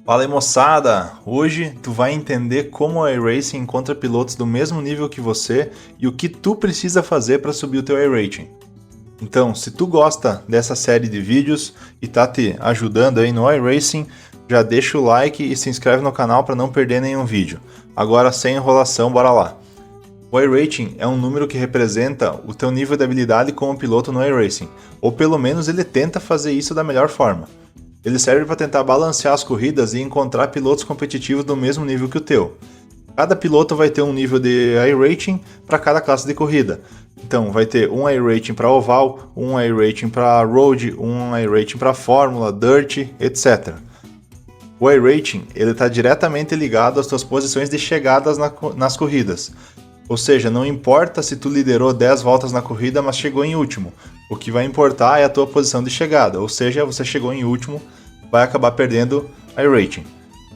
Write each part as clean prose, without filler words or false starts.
Fala aí, moçada! Hoje tu vai entender como a iRacing encontra pilotos do mesmo nível que você e o que tu precisa fazer para subir o teu iRating. Então, se tu gosta dessa série de vídeos e tá te ajudando aí no iRacing, já deixa o like e se inscreve no canal para não perder nenhum vídeo. Agora, sem enrolação, bora lá! O iRating é um número que representa o teu nível de habilidade como piloto no iRacing, ou pelo menos ele tenta fazer isso da melhor forma. Ele serve para tentar balancear as corridas e encontrar pilotos competitivos do mesmo nível que o teu. Cada piloto vai ter um nível de iRating para cada classe de corrida. Então, vai ter um iRating para oval, um iRating para road, um iRating para fórmula, dirt, etc. O iRating está diretamente ligado às tuas posições de chegadas nas corridas. Ou seja, não importa se tu liderou 10 voltas na corrida, mas chegou em último. O que vai importar é a tua posição de chegada, ou seja, você chegou em último, vai acabar perdendo iRating.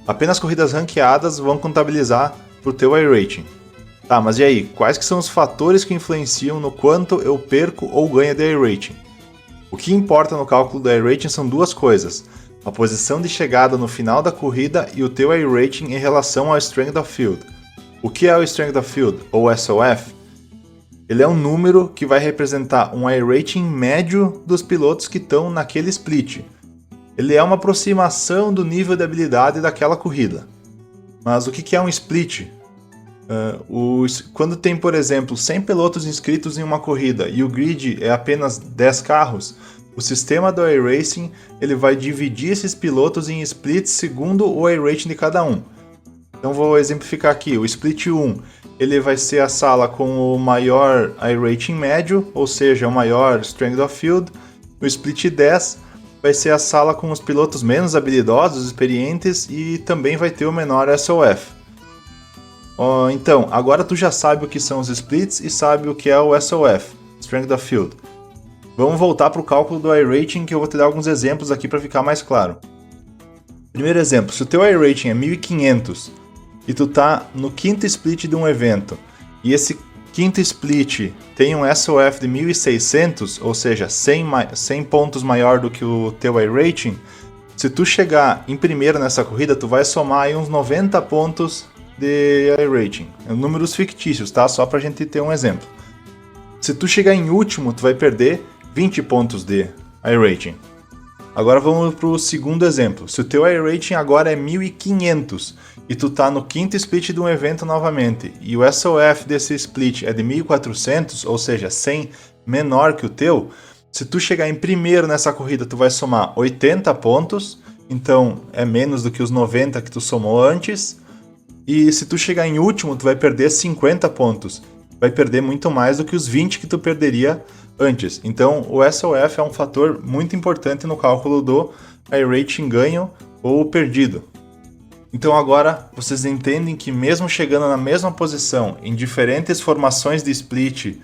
Apenas corridas ranqueadas vão contabilizar para o teu iRating. Tá, mas e aí, quais que são os fatores que influenciam no quanto eu perco ou ganho de iRating? O que importa no cálculo do iRating são duas coisas: a posição de chegada no final da corrida e o teu iRating em relação ao Strength of Field. O que é o Strength of Field, ou SOF? Ele é um número que vai representar um iRating médio dos pilotos que estão naquele split. Ele é uma aproximação do nível de habilidade daquela corrida. Mas o que é um split? Quando tem, por exemplo, 100 pilotos inscritos em uma corrida e o grid é apenas 10 carros, o sistema do iRacing ele vai dividir esses pilotos em splits segundo o iRating de cada um. Então vou exemplificar aqui, o Split 1 ele vai ser a sala com o maior iRating médio, ou seja, o maior Strength of Field. O Split 10 vai ser a sala com os pilotos menos habilidosos, experientes e também vai ter o menor SOF. Então, agora tu já sabe o que são os splits e sabe o que é o SOF, Strength of Field. Vamos voltar para o cálculo do iRating que eu vou te dar alguns exemplos aqui para ficar mais claro. Primeiro exemplo, se o teu iRating é 1500 e tu tá no quinto split de um evento, e esse quinto split tem um SOF de 1600, ou seja, 100 pontos maior do que o teu iRating, se tu chegar em primeiro nessa corrida, tu vai somar aí uns 90 pontos de iRating. Números fictícios, tá? Só pra gente ter um exemplo. Se tu chegar em último, tu vai perder 20 pontos de iRating. Agora vamos para o segundo exemplo. Se o teu iRating agora é 1500 e tu tá no quinto split de um evento novamente e o SOF desse split é de 1400, ou seja, 100 menor que o teu, se tu chegar em primeiro nessa corrida tu vai somar 80 pontos, então é menos do que os 90 que tu somou antes, e se tu chegar em último tu vai perder 50 pontos, vai perder muito mais do que os 20 que tu perderia antes. Então o SOF é um fator muito importante no cálculo do iRating ganho ou perdido. Então agora vocês entendem que mesmo chegando na mesma posição em diferentes formações de split,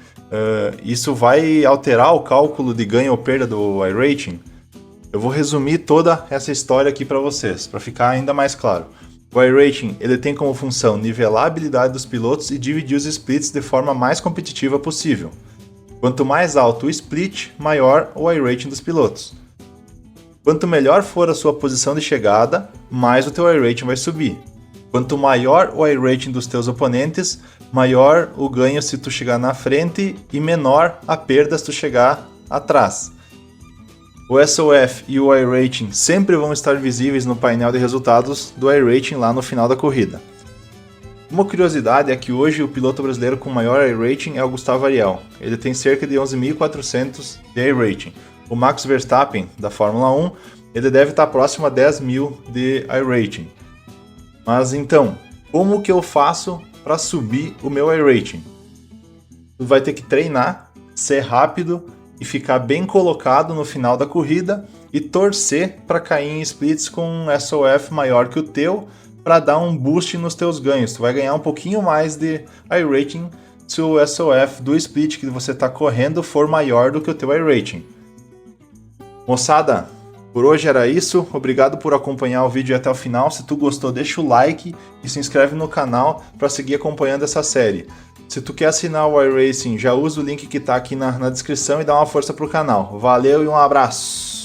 isso vai alterar o cálculo de ganho ou perda do iRating? Eu vou resumir toda essa história aqui para vocês, para ficar ainda mais claro. O iRating ele tem como função nivelar a habilidade dos pilotos e dividir os splits de forma mais competitiva possível. Quanto mais alto o split, maior o iRating dos pilotos. Quanto melhor for a sua posição de chegada, mais o teu iRating vai subir. Quanto maior o iRating dos teus oponentes, maior o ganho se tu chegar na frente e menor a perda se tu chegar atrás. O SOF e o iRating sempre vão estar visíveis no painel de resultados do iRating lá no final da corrida. Uma curiosidade é que hoje o piloto brasileiro com maior iRating é o Gustavo Ariel. Ele tem cerca de 11.400 de iRating. O Max Verstappen, da Fórmula 1, ele deve estar próximo a 10.000 de iRating. Mas então, como que eu faço para subir o meu iRating? Tu vai ter que treinar, ser rápido e ficar bem colocado no final da corrida e torcer para cair em splits com um SOF maior que o teu, para dar um boost nos teus ganhos. Tu vai ganhar um pouquinho mais de iRating se o SOF do split que você está correndo for maior do que o teu iRating. Moçada, por hoje era isso. Obrigado por acompanhar o vídeo até o final. Se tu gostou, deixa o like e se inscreve no canal para seguir acompanhando essa série. Se tu quer assinar o iRacing, já usa o link que está aqui na descrição e dá uma força pro canal. Valeu e um abraço!